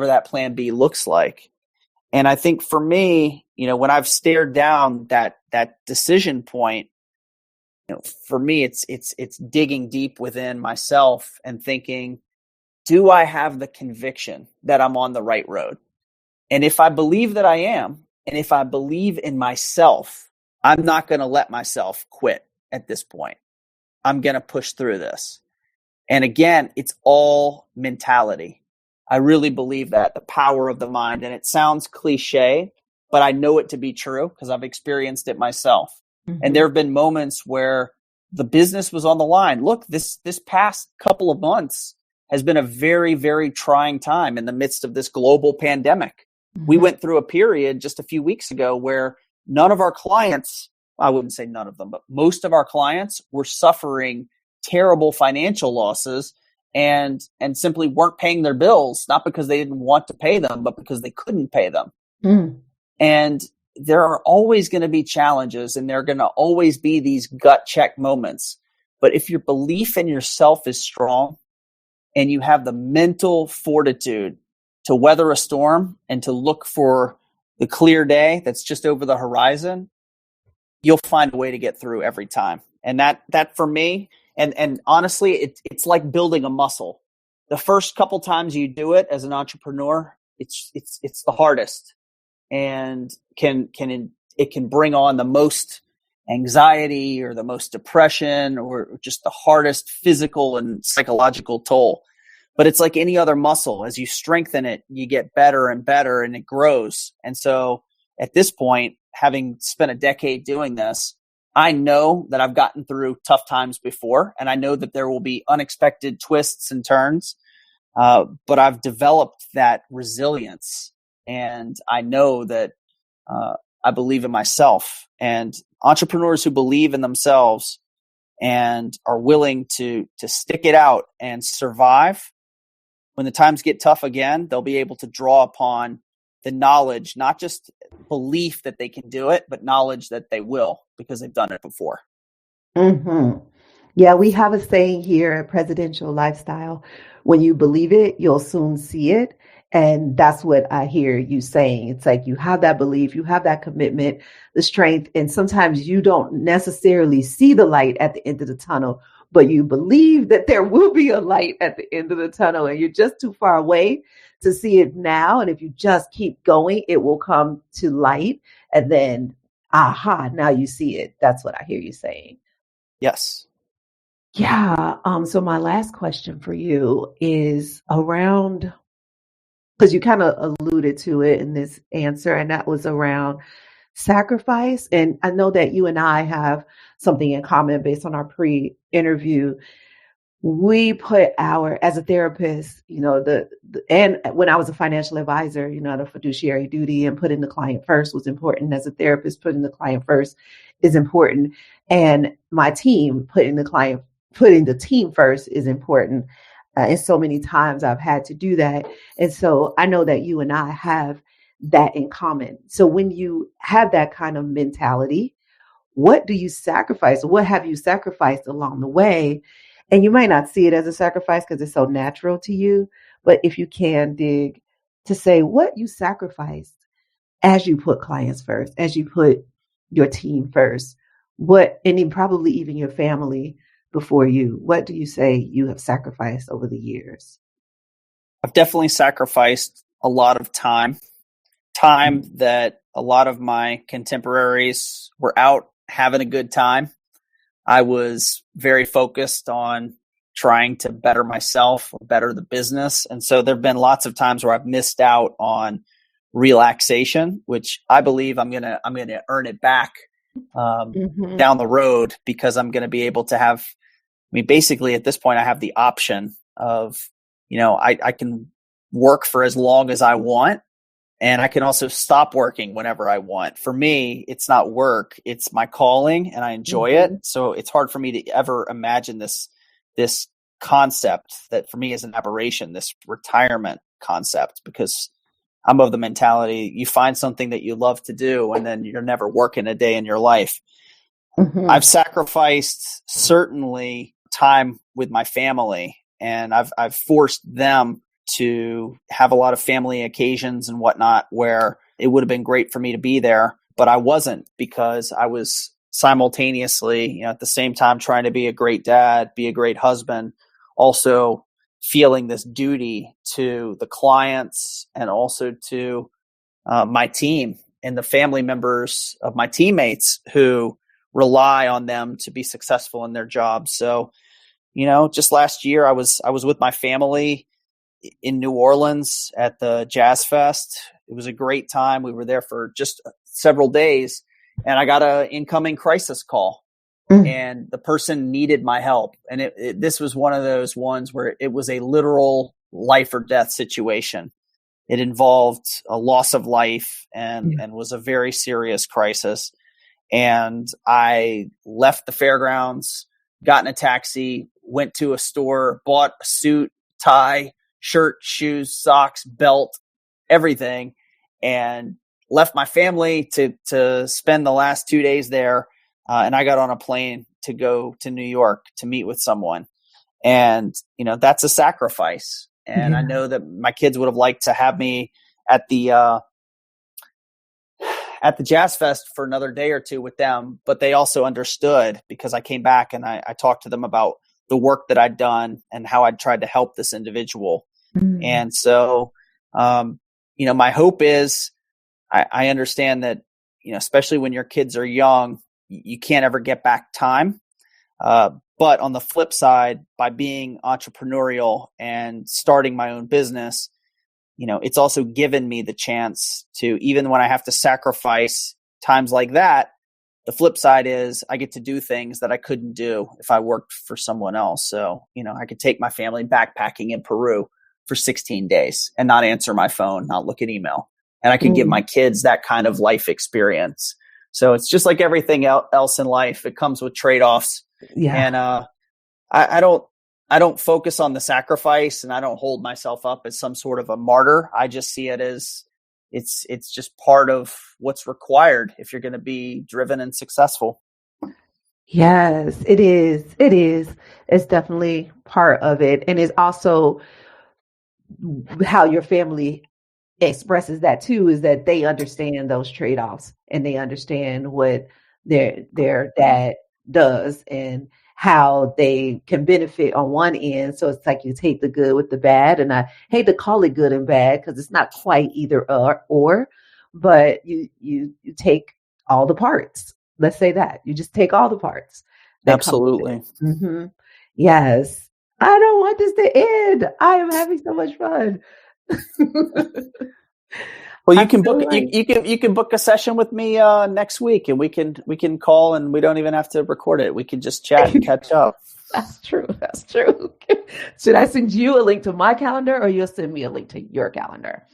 S1: that plan B looks like. And I think for me, when I've stared down that decision point, for me, it's digging deep within myself and thinking, do I have the conviction that I'm on the right road? And if I believe that I am, and if I believe in myself, I'm not going to let myself quit at this point. I'm going to push through this. And again, it's all mentality. I really believe that, the power of the mind. And it sounds cliche, but I know it to be true because I've experienced it myself. Mm-hmm. And there have been moments where the business was on the line. Look, this past couple of months has been a very, very trying time in the midst of this global pandemic. Mm-hmm. We went through a period just a few weeks ago where none of our clients, I wouldn't say none of them, but most of our clients were suffering terrible financial losses and simply weren't paying their bills, not because they didn't want to pay them, but because they couldn't pay them. Mm. And there are always going to be challenges, and there are going to always be these gut check moments. But if your belief in yourself is strong and you have the mental fortitude to weather a storm and to look for the clear day that's just over the horizon, you'll find a way to get through every time. And that for me, and honestly, it's like building a muscle. The first couple times you do it as an entrepreneur, it's the hardest, and it can bring on the most anxiety or the most depression or just the hardest physical and psychological toll. But it's like any other muscle. As you strengthen it, you get better and better, and it grows. And so at this point, having spent a decade doing this, I know that I've gotten through tough times before, and I know that there will be unexpected twists and turns. But I've developed that resilience, and I know that I believe in myself. And entrepreneurs who believe in themselves and are willing to stick it out and survive when the times get tough again, they'll be able to draw upon the knowledge, not just belief that they can do it, but knowledge that they will because they've done it before.
S3: Mm-hmm. Yeah, we have a saying here at Presidential Lifestyle: when you believe it, you'll soon see it. And that's what I hear you saying. It's like you have that belief, you have that commitment, the strength, and sometimes you don't necessarily see the light at the end of the tunnel, but you believe that there will be a light at the end of the tunnel, and you're just too far away to see it now. And if you just keep going, it will come to light. And then, aha, now you see it. That's what I hear you saying.
S1: Yes.
S3: Yeah. So my last question for you is around, because you kind of alluded to it in this answer, and that was around sacrifice. And I know that you and I have something in common based on our pre-interview. We put as a therapist, and when I was a financial advisor, the fiduciary duty and putting the client first was important. As a therapist, putting the client first is important. And my team, putting the team first is important. And so many times I've had to do that. And so I know that you and I have that in common. So when you have that kind of mentality, what do you sacrifice? What have you sacrificed along the way? And you might not see it as a sacrifice because it's so natural to you. But if you can dig to say what you sacrificed as you put clients first, as you put your team first, and then probably even your family before you, what do you say you have sacrificed over the years?
S1: I've definitely sacrificed a lot of time that a lot of my contemporaries were out having a good time. I was very focused on trying to better myself or better the business. And so there've been lots of times where I've missed out on relaxation, which I believe I'm going to earn it back down the road, because I'm going to be able to have, basically at this point I have the option of, I can work for as long as I want. And I can also stop working whenever I want. For me, it's not work, it's my calling, and I enjoy it. So it's hard for me to ever imagine this concept that for me is an aberration, this retirement concept, because I'm of the mentality you find something that you love to do and then you're never working a day in your life. I've sacrificed certainly time with my family, and I've forced them to have a lot of family occasions and whatnot where it would have been great for me to be there, but I wasn't, because I was simultaneously, at the same time trying to be a great dad, be a great husband, also feeling this duty to the clients and also to my team and the family members of my teammates who rely on them to be successful in their jobs. So, just last year I was with my family in New Orleans at the Jazz Fest. It was a great time. We were there for just several days, and I got an incoming crisis call, and the person needed my help. And this was one of those ones where it was a literal life or death situation. It involved a loss of life and was a very serious crisis. And I left the fairgrounds, got in a taxi, went to a store, bought a suit, tie, shirt, shoes, socks, belt, everything, and left my family to spend the last 2 days there. And I got on a plane to go to New York to meet with someone. And, that's a sacrifice. And I know that my kids would have liked to have me at the Jazz Fest for another day or two with them, but they also understood, because I came back and I talked to them about the work that I'd done and how I'd tried to help this individual. And so, my hope is I understand that, especially when your kids are young, you can't ever get back time. But on the flip side, by being entrepreneurial and starting my own business, it's also given me the chance to, even when I have to sacrifice times like that, the flip side is I get to do things that I couldn't do if I worked for someone else. So, I could take my family backpacking in Peru for 16 days and not answer my phone, not look at email. And I could give my kids that kind of life experience. So it's just like everything else in life. It comes with trade-offs.
S3: Yeah.
S1: And I don't focus on the sacrifice, and I don't hold myself up as some sort of a martyr. I just see it as it's just part of what's required if you're going to be driven and successful.
S3: Yes, it is. It is. It's definitely part of it. And it's also how your family expresses that too, is that they understand those trade-offs and they understand what their dad does and how they can benefit on one end. So it's like you take the good with the bad, and I hate to call it good and bad because it's not quite either or, but you take all the parts. Let's say that you just take all the parts.
S1: Absolutely.
S3: Mm-hmm. Yes. I don't want this to end. I am having so much fun.
S1: Well, you can book a session with me next week, and we can call, and we don't even have to record it. We can just chat and catch up.
S3: That's true. That's true. Should I send you a link to my calendar, or you'll send me a link to your calendar?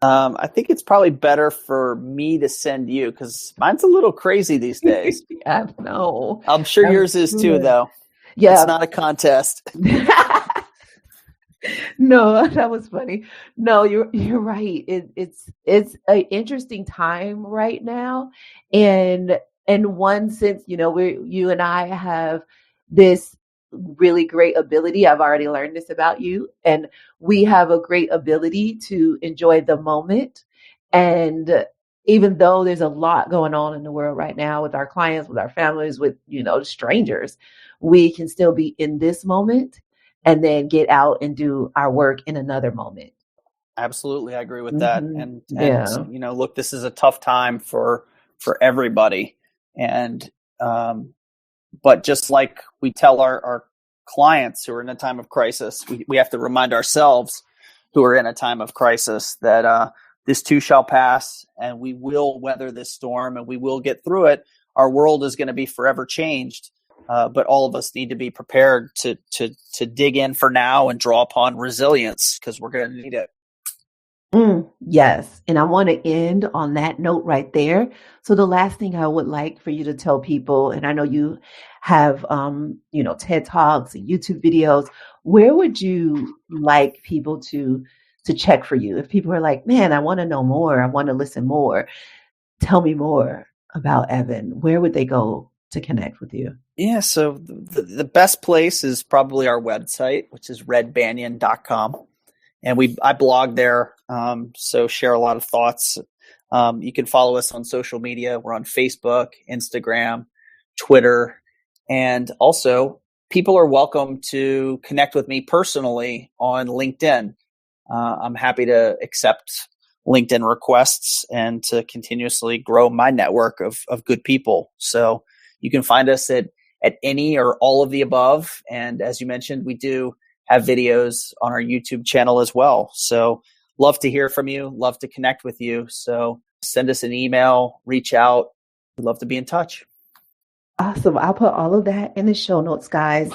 S1: I think it's probably better for me to send you because mine's a little crazy these days.
S3: I know.
S1: I'm sure yours is too, though.
S3: Yeah,
S1: it's not a contest.
S3: No, that was funny. No, you're right. It's an interesting time right now, and in one sense, you and I have this really great ability. I've already learned this about you, and we have a great ability to enjoy the moment. And even though there's a lot going on in the world right now with our clients, with our families, with strangers, we can still be in this moment and then get out and do our work in another moment.
S1: Absolutely. I agree with that. And
S3: Yeah.
S1: Look, this is a tough time for everybody. And, but just like we tell our clients who are in a time of crisis, we have to remind ourselves who are in a time of crisis that, this too shall pass, and we will weather this storm, and we will get through it. Our world is going to be forever changed. But all of us need to be prepared to dig in for now and draw upon resilience because we're going to need it.
S3: Yes. And I want to end on that note right there. So the last thing I would like for you to tell people, and I know you have, TED Talks and YouTube videos, where would you like people to check for you? If people are like, man, I want to know more, I want to listen more, tell me more about Evan, where would they go to connect with you?
S1: Yeah, so the best place is probably our website, which is redbanyan.com. And I blog there, so share a lot of thoughts. You can follow us on social media. We're on Facebook, Instagram, Twitter, and also people are welcome to connect with me personally on LinkedIn. I'm happy to accept LinkedIn requests and to continuously grow my network of good people. So you can find us at any or all of the above. And as you mentioned, we do have videos on our YouTube channel as well. So love to hear from you, love to connect with you. So send us an email, reach out. We'd love to be in touch.
S3: Awesome. I'll put all of that in the show notes, guys.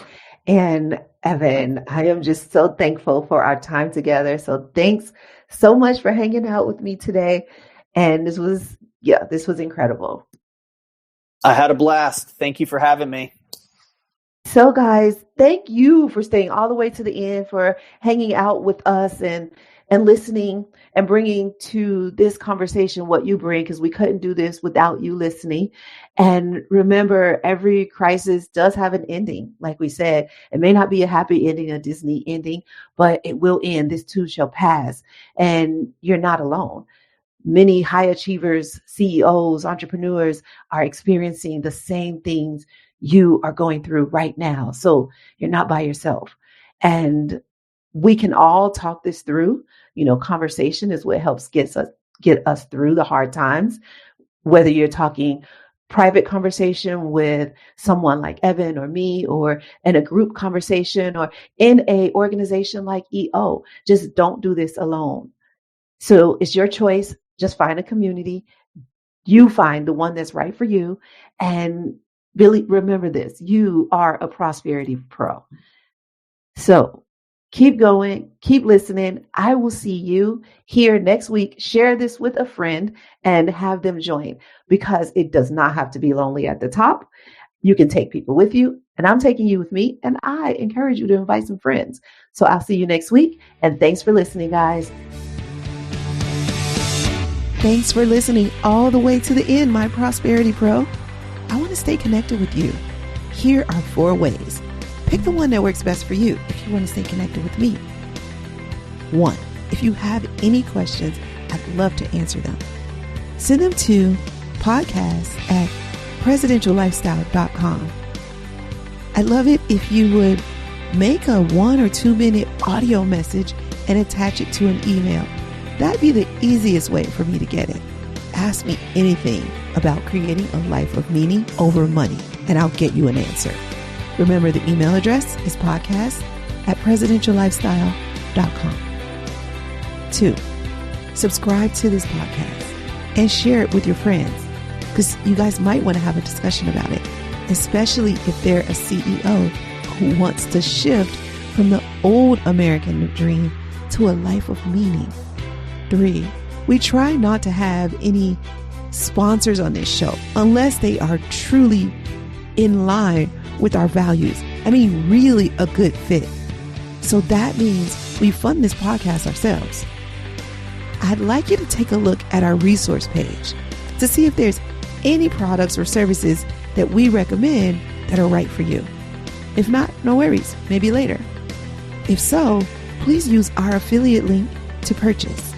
S3: And Evan, I am just so thankful for our time together. So thanks so much for hanging out with me today. And this was incredible.
S1: I had a blast. Thank you for having me.
S3: So guys, thank you for staying all the way to the end, for hanging out with us and listening and bringing to this conversation what you bring, because we couldn't do this without you listening. And remember, every crisis does have an ending. Like we said, it may not be a happy ending, a Disney ending, but it will end. This too shall pass. And you're not alone. Many high achievers, CEOs, entrepreneurs are experiencing the same things you are going through right now. So you're not by yourself. And we can all talk this through. Conversation is what helps get us through the hard times. Whether you're talking private conversation with someone like Evan or me, or in a group conversation, or in a organization like EO, just don't do this alone. So it's your choice. Just find a community. You find the one that's right for you. And Billy, remember this, you are a prosperity pro. So keep going, keep listening. I will see you here next week. Share this with a friend and have them join, because it does not have to be lonely at the top. You can take people with you, and I'm taking you with me, and I encourage you to invite some friends. So I'll see you next week, and thanks for listening, guys. Thanks for listening all the way to the end, my Prosperity Pro. I want to stay connected with you. Here are 4 ways. Pick the one that works best for you if you want to stay connected with me. 1, if you have any questions, I'd love to answer them. Send them to podcast@presidentiallifestyle.com. I'd love it if you would make a 1 or 2 minute audio message and attach it to an email. That'd be the easiest way for me to get it. Ask me anything about creating a life of meaning over money, and I'll get you an answer. Remember, the email address is podcast@presidentiallifestyle.com. 2, subscribe to this podcast and share it with your friends, because you guys might want to have a discussion about it, especially if they're a CEO who wants to shift from the old American dream to a life of meaning. 3, we try not to have any sponsors on this show unless they are truly in line with our values. I mean, really a good fit. So that means we fund this podcast ourselves. I'd like you to take a look at our resource page to see if there's any products or services that we recommend that are right for you. If not, no worries, maybe later. If so, please use our affiliate link to purchase.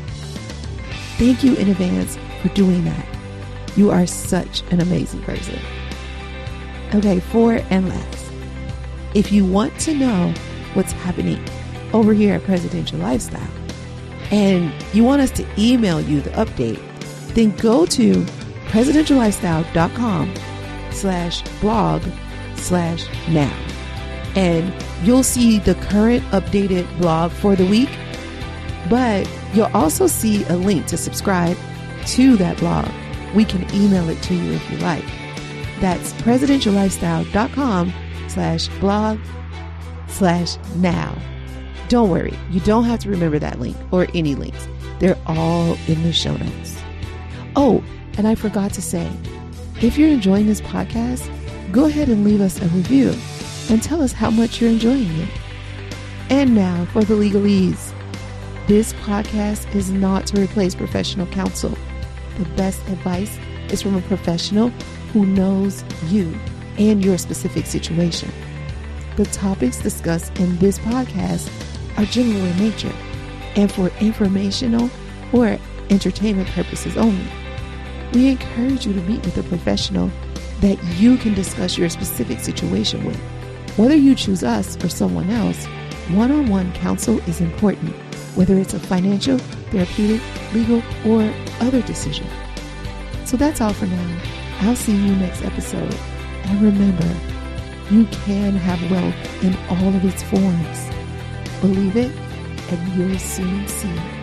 S3: Thank you in advance for doing that. You are such an amazing person. Okay, 4 and last. If you want to know what's happening over here at Presidential Lifestyle and you want us to email you the update, then go to presidentiallifestyle.com/blog/now. And you'll see the current updated blog for the week, but you'll also see a link to subscribe to that blog. We can email it to you if you like. That's presidentiallifestyle.com/blog/now. Don't worry, you don't have to remember that link or any links. They're all in the show notes. Oh, and I forgot to say, if you're enjoying this podcast, go ahead and leave us a review and tell us how much you're enjoying it. And now for the legalese. This podcast is not to replace professional counsel. The best advice is from a professional who knows you and your specific situation. The topics discussed in this podcast are general in nature and for informational or entertainment purposes only. We encourage you to meet with a professional that you can discuss your specific situation with. Whether you choose us or someone else, one-on-one counsel is important, whether it's a financial, therapeutic, legal, or other decision. So that's all for now. I'll see you next episode. And remember, you can have wealth in all of its forms. Believe it, and you'll soon see it.